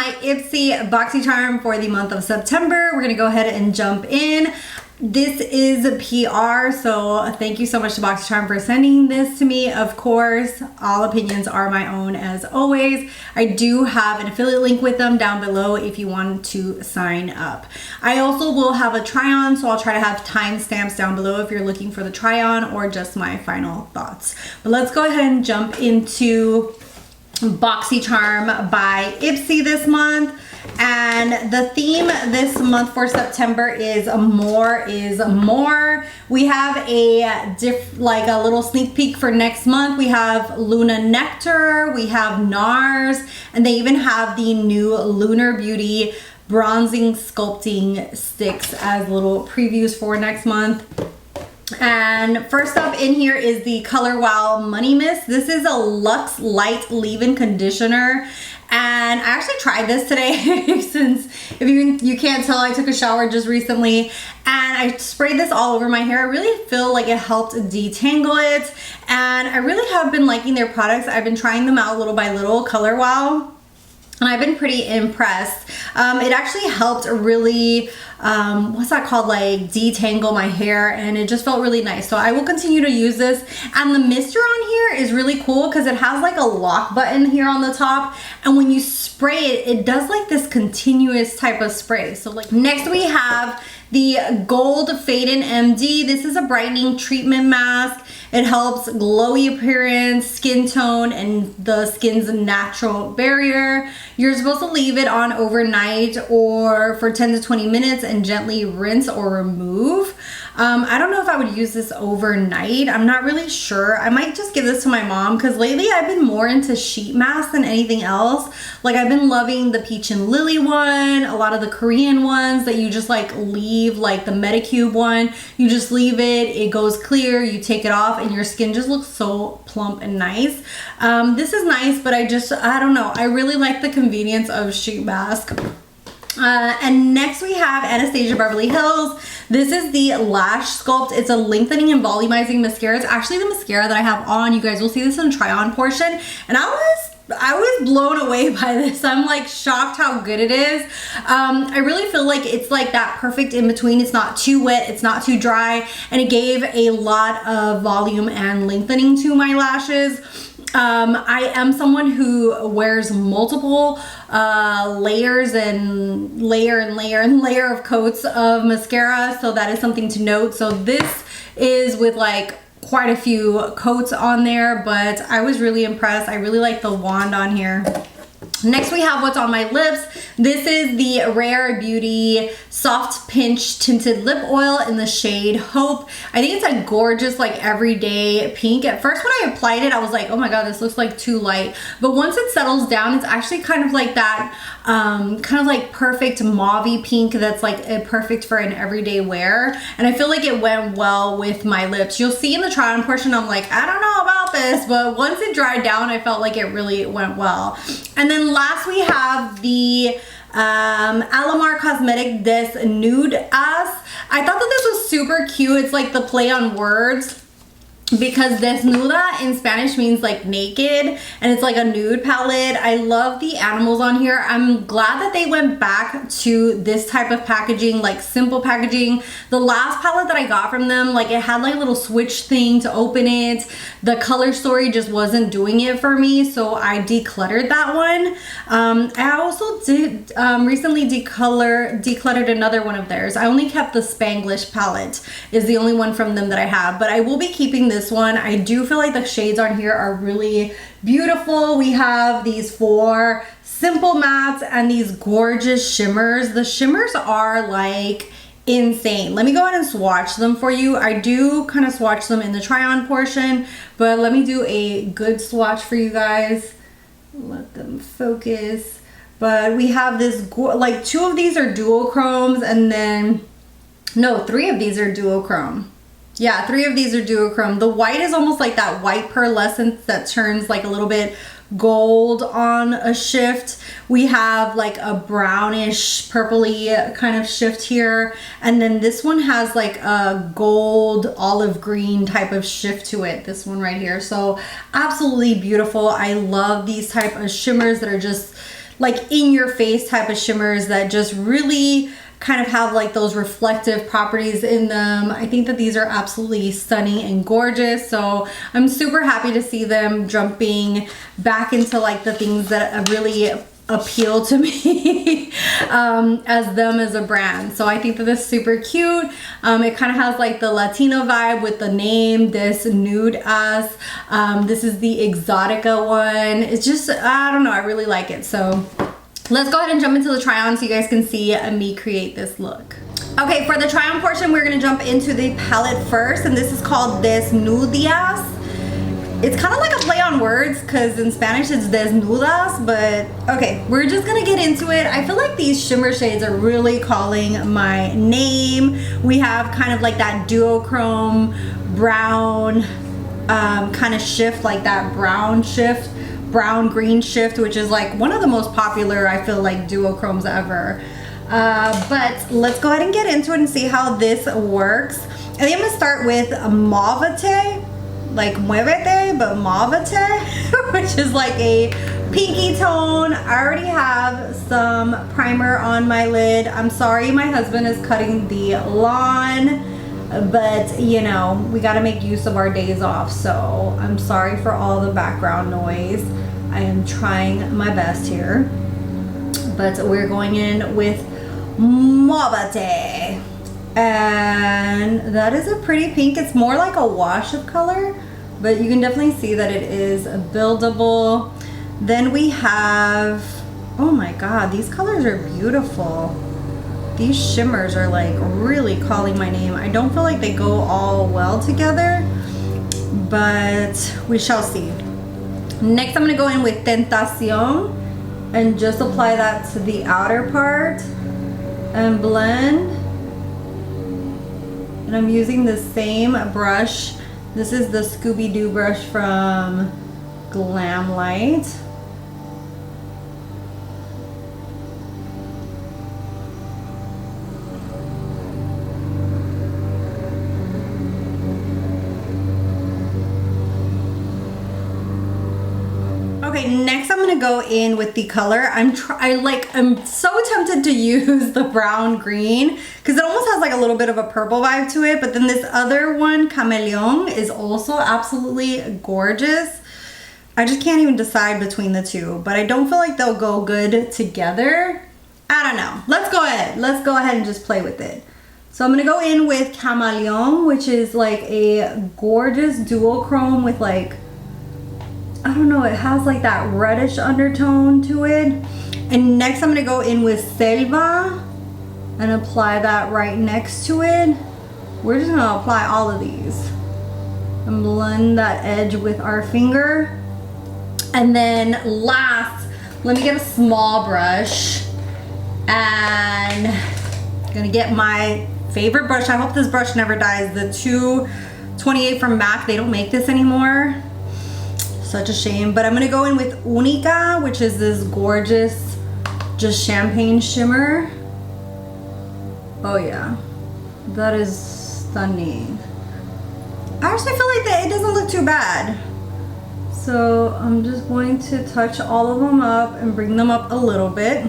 my Ipsy BoxyCharm for the month of September. We're gonna go ahead and jump in. This is PR, so thank you so much to BoxyCharm for sending this to me. Of course, all opinions are my own as always. I do have an affiliate link with them down below if you want to sign up. I also will have a try on, so I'll try to have timestamps down below if you're looking for the try on or just my final thoughts. But let's go ahead and jump into BoxyCharm by Ipsy this month. And the theme this month for September is more is more. We have a little sneak peek for next month. We have Luna Nectar, we have NARS, and they even have the new Lunar Beauty bronzing sculpting sticks as little previews for next month. And first up in here is the Color Wow Money Mist. This is a Luxe Light Leave-In Conditioner. And I actually tried this today since if you can't tell, I took a shower just recently and I sprayed this all over my hair. I really feel like it helped detangle it, and I really have been liking their products. I've been trying them out little by little, Color Wow, and I've been pretty impressed. It actually helped really, what's that called, like detangle my hair, and it just felt really nice. So I will continue to use this. And the mister on here is really cool because it has like a lock button here on the top, and when you spray it, it does like this continuous type of spray. So like next we have the Gold Fade-In MD. This is a brightening treatment mask. It helps glowy appearance, skin tone, and the skin's natural barrier. You're supposed to leave it on overnight or for 10 to 20 minutes and gently rinse or remove. I don't know if I would use this overnight. I'm not really sure. I might just give this to my mom because lately I've been more into sheet masks than anything else. Like I've been loving the Peach and Lily one, a lot of the Korean ones that you just like leave, like the Medicube one. You just leave it, it goes clear, you take it off, and your skin just looks so plump and nice. This is nice, but I don't know. I really like the convenience of sheet mask. And next we have Anastasia Beverly Hills. This is the Lash Sculpt. It's a lengthening and volumizing mascara. It's actually the mascara that I have on. You guys will see this in the try on portion. And I was blown away by this. I'm like shocked how good it is. I really feel like it's like that perfect in between. It's not too wet, it's not too dry, and it gave a lot of volume and lengthening to my lashes. I am someone who wears multiple layers and layer of coats of mascara, so that is something to note. So this is with like quite a few coats on there, but I was really impressed. I really like the wand on here. Next we have what's on my lips. This is the Rare Beauty Soft Pinch Tinted Lip Oil in the shade Hope. I think it's a gorgeous like everyday pink. At first when I applied it, I was like, oh my god, this looks like too light. But once it settles down, it's actually kind of like that kind of like perfect mauvey pink that's like perfect for an everyday wear. And I feel like it went well with my lips. You'll see in the try on portion, I'm like, I don't know about this, but once it dried down, I felt like it really went well. And then last we have the Alamar Cosmetic This Nude Ass. I thought that this was super cute. It's like the play on words, because desnuda in Spanish means like naked, and it's like a nude palette. I love the animals on here. I'm glad that they went back to this type of packaging, like simple packaging. The last palette that I got from them, like it had like a little switch thing to open it. The color story just wasn't doing it for me, so I decluttered that one. I also did recently decluttered another one of theirs. I only kept the Spanglish palette, is the only one from them that I have, but I will be keeping this one. I do feel like the shades on here are really beautiful. We have these 4 simple mattes and these gorgeous shimmers. The shimmers are like insane. Let me go ahead and swatch them for you. I do kind of swatch them in the try on portion, but let me do a good swatch for you guys. Let them focus. But we have this like 2 of these are duochromes, and then no, 3 of these are duochrome. Yeah, 3 of these are duochrome. The white is almost like that white pearlescence that turns like a little bit gold on a shift. We have like a brownish purpley kind of shift here, and then this one has like a gold olive green type of shift to it, this one right here. So absolutely beautiful. I love these type of shimmers that are just like in your face type of shimmers that just really kind of have like those reflective properties in them. I think that these are absolutely stunning and gorgeous. So I'm super happy to see them jumping back into like the things that really appeal to me as them as a brand. So I think that this is super cute. It kind of has like the Latino vibe with the name, this Nude Us. This is the Exotica one. It's just, I don't know, I really like it. So let's go ahead and jump into the try on so you guys can see me create this look. Okay, for the try on portion, we're gonna jump into the palette first, and this is called Desnudias. It's kind of like a play on words because in Spanish it's desnudas, but okay, we're just gonna get into it. I feel like these shimmer shades are really calling my name. We have kind of like that duochrome brown kind of shift, like that brown shift, brown green shift, which is like one of the most popular, I feel like, duochromes ever. But let's go ahead and get into it and see how this works. I think I'm gonna start with Mauvete, like muévete, but mauvete, which is like a pinky tone. I already have some primer on my lid. I'm sorry my husband is cutting the lawn, but you know, we got to make use of our days off, so I'm sorry for all the background noise. I am trying my best here, but we're going in with Mauvete. And that is a pretty pink. It's more like a wash of color, but you can definitely see that it is buildable. Then we have, oh my god, these colors are beautiful. These shimmers are like really calling my name. I don't feel like they go all well together, but we shall see. Next, I'm gonna go in with Tentacion and just apply that to the outer part and blend. And I'm using the same brush. This is the Scooby-Doo brush from Glamlight. Okay, next I'm gonna go in with the color. I'm so tempted to use the brown green because it almost has like a little bit of a purple vibe to it, but then this other one, Chameleon, is also absolutely gorgeous. I just can't even decide between the two, but I don't feel like they'll go good together. I don't know. Let's go ahead and just play with it. So I'm gonna go in with Chameleon, which is like a gorgeous duochrome with like, I don't know, it has like that reddish undertone to it. And next I'm gonna go in with Selva and apply that right next to it. We're just gonna apply all of these and blend that edge with our finger. And then last, let me get a small brush and I'm gonna get my favorite brush. I hope this brush never dies. The 228 from MAC, they don't make this anymore. Such a shame, but I'm gonna go in with Unica, which is this gorgeous, just champagne shimmer. Oh yeah, that is stunning. I actually feel like that it doesn't look too bad. So I'm just going to touch all of them up and bring them up a little bit.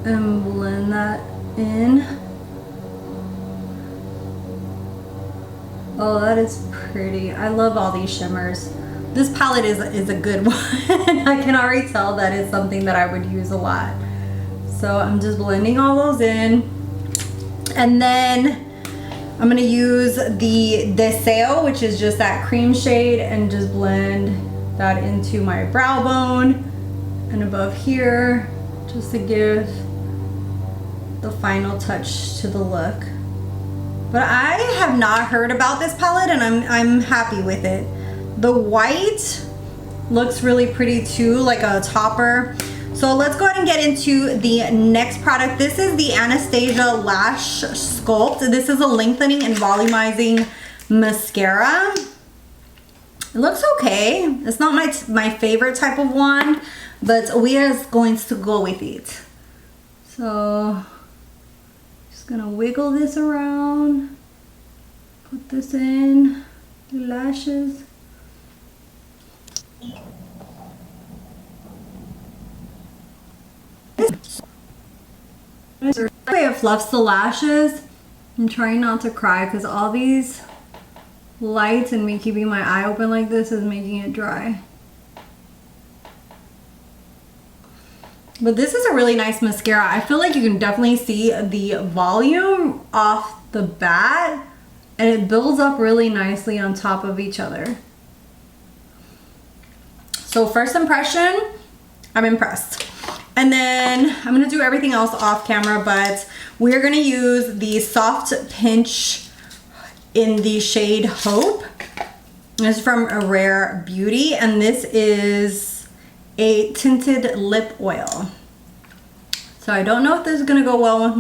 And blend that in. Oh, that is pretty. I love all these shimmers. This palette is a good one. I can already tell that it's something that I would use a lot. So I'm just blending all those in. And then I'm gonna use the Deseo, which is just that cream shade, and just blend that into my brow bone and above here, just to give the final touch to the look. But I have not heard about this palette and I'm happy with it. The white looks really pretty too, like a topper. So let's go ahead and get into the next product. This is the Anastasia Lash Sculpt. This is a lengthening and volumizing mascara. It looks okay. It's not my favorite type of wand, but we are going to go with it. So gonna wiggle this around, put this in the lashes. The way it fluffs the lashes, I'm trying not to cry because all these lights and me keeping my eye open like this is making it dry. But this is a really nice mascara. I feel like you can definitely see the volume off the bat, and it builds up really nicely on top of each other. So first impression, I'm impressed. And then I'm gonna do everything else off camera, but we're gonna use the Soft Pinch in the shade Hope. This is from A Rare Beauty, and this is a tinted lip oil. So I don't know if this is gonna go well with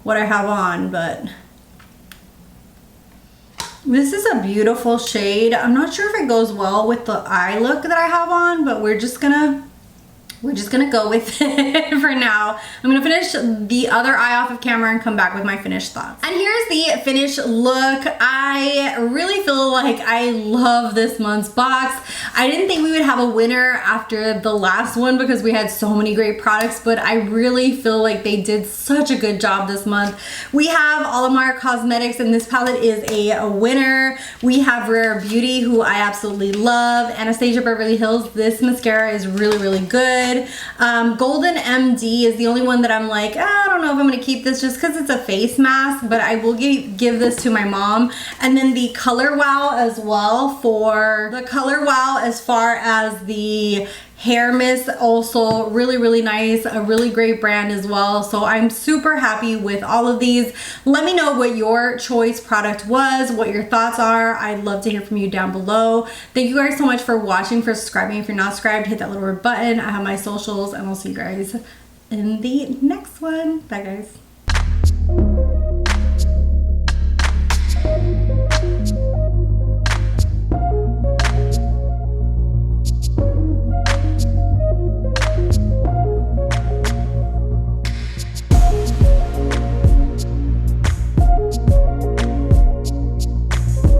what I have on, but this is a beautiful shade. I'm not sure if it goes well with the eye look that I have on, but we're just gonna go with it for now. I'm gonna finish the other eye off of camera and come back with my finished thoughts. And here's the finished look. I really feel like I love this month's box. I didn't think we would have a winner after the last one because we had so many great products, but I really feel like they did such a good job this month. We have Alamar Cosmetics, and this palette is a winner. We have Rare Beauty, who I absolutely love. Anastasia Beverly Hills, this mascara is really, really good. Golden MD is the only one that I'm like, I don't know if I'm gonna keep this just because it's a face mask, but I will give this to my mom. And then the Color Wow as well, for the Color Wow as far as the hair mist, also really, really nice, a really great brand as well. So I'm super happy with all of these. Let me know what your choice product was, what your thoughts are. I'd love to hear from you down below. Thank you guys so much for watching, for subscribing. If you're not subscribed, hit that little red button. I have my socials, and I'll see you guys in the next one. Bye guys.